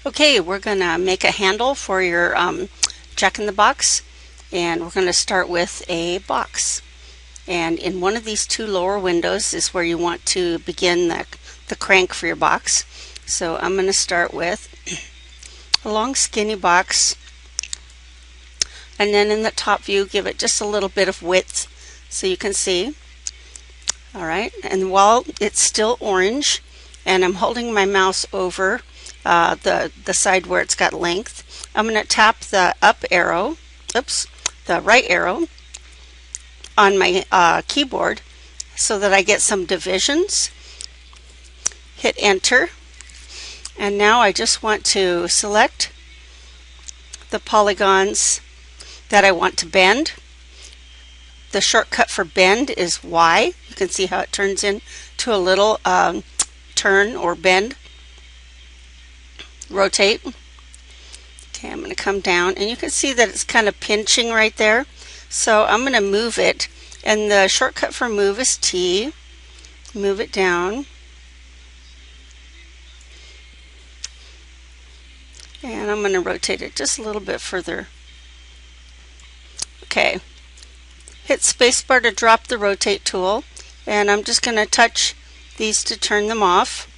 Okay, we're going to make a handle for your Jack-in-the-Box, and we're going to start with a box. And in one of these two lower windows is where you want to begin the crank for your box. So I'm going to start with a long skinny box, and then in the top view give it just a little bit of width so you can see. Alright, and while it's still orange and I'm holding my mouse over the side where it's got length, I'm going to tap the right arrow on my keyboard so that I get some divisions. Hit enter, and now I just want to select the polygons that I want to bend. The shortcut for bend is Y. You can see how it turns into a little turn or bend. Rotate. Okay, I'm going to come down, and you can see that it's kind of pinching right there. So I'm going to move it, and the shortcut for move is T. Move it down. And I'm going to rotate it just a little bit further. Okay. Hit spacebar to drop the rotate tool, and I'm just going to touch these to turn them off.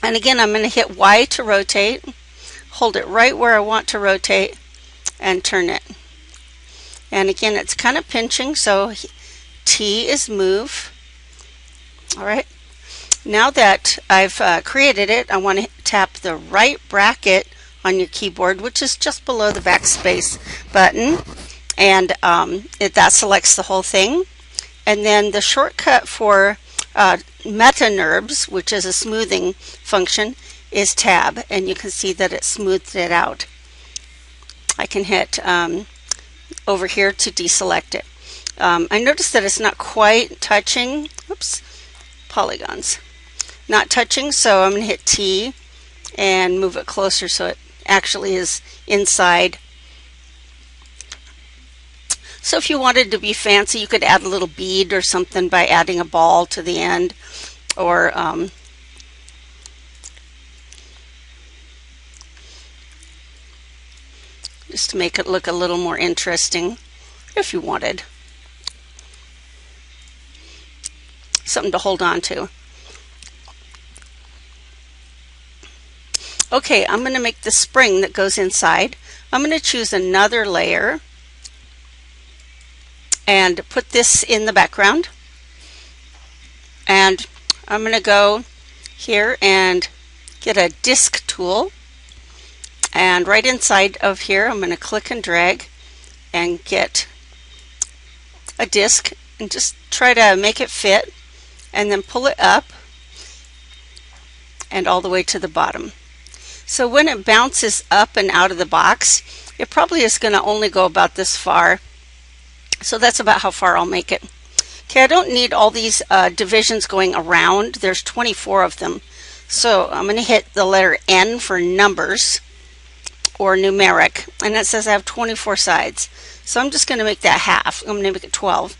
And again, I'm going to hit Y to rotate, hold it right where I want to rotate, and turn it. And again, it's kind of pinching, so T is move. Alright, now that I've created it, I want to tap the right bracket on your keyboard, which is just below the backspace button, and that selects the whole thing. And then the shortcut for meta NURBS, which is a smoothing function, is tab, and you can see that it smoothed it out. I can hit over here to deselect it. I noticed that it's not quite touching. Oops, polygons. Not touching, so I'm going to hit T and move it closer so it actually is inside. So if you wanted to be fancy, you could add a little bead or something by adding a ball to the end, or just to make it look a little more interesting if you wanted. Something to hold on to. Okay, I'm going to make the spring that goes inside. I'm going to choose another layer and put this in the background. And I'm going to go here and get a disc tool. And right inside of here, I'm going to click and drag and get a disc and just try to make it fit, and then pull it up and all the way to the bottom. So when it bounces up and out of the box, it probably is going to only go about this far. So that's about how far I'll make it. Okay, I don't need all these divisions going around. There's 24 of them. So I'm going to hit the letter N for numbers or numeric, and it says I have 24 sides. So I'm just going to make that half. I'm going to make it 12.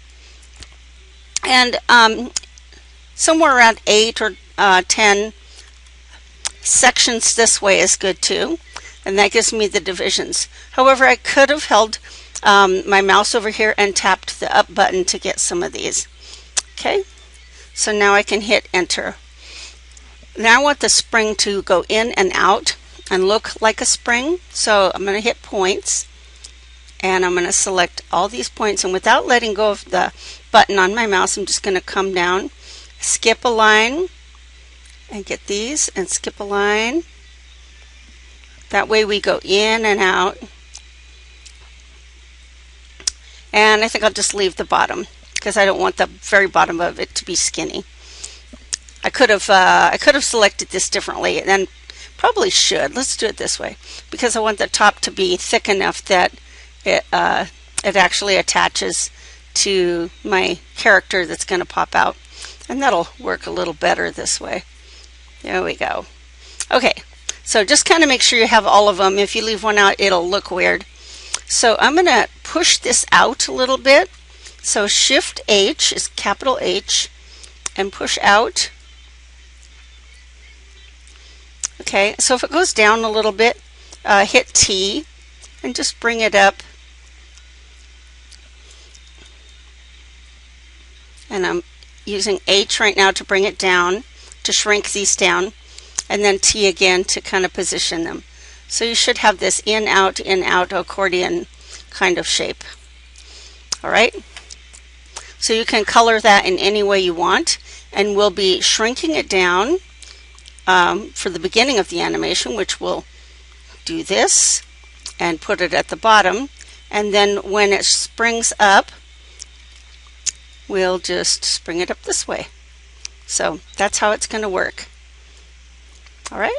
And somewhere around 8 or 10 sections this way is good too, and that gives me the divisions. However, I could have held my mouse over here and tapped the up button to get some of these. Okay, so now I can hit enter. Now I want the spring to go in and out and look like a spring, so I'm going to hit points, and I'm going to select all these points, and without letting go of the button on my mouse, I'm just going to come down, skip a line, and get these, and skip a line. That way we go in and out. And I think I'll just leave the bottom because I don't want the very bottom of it to be skinny. I could have selected this differently, and probably should. Let's do it this way because I want the top to be thick enough that it actually attaches to my character that's going to pop out, and that'll work a little better this way. There we go. Okay, so just kind of make sure you have all of them. If you leave one out, it'll look weird. So I'm going to push this out a little bit. So Shift H is capital H, and push out. Okay, so if it goes down a little bit, hit T and just bring it up. And I'm using H right now to bring it down, to shrink these down, and then T again to kind of position them. So you should have this in, out, accordion kind of shape. All right. So you can color that in any way you want, and we'll be shrinking it down for the beginning of the animation, which will do this and put it at the bottom, and then when it springs up, we'll just spring it up this way. So that's how it's going to work. All right.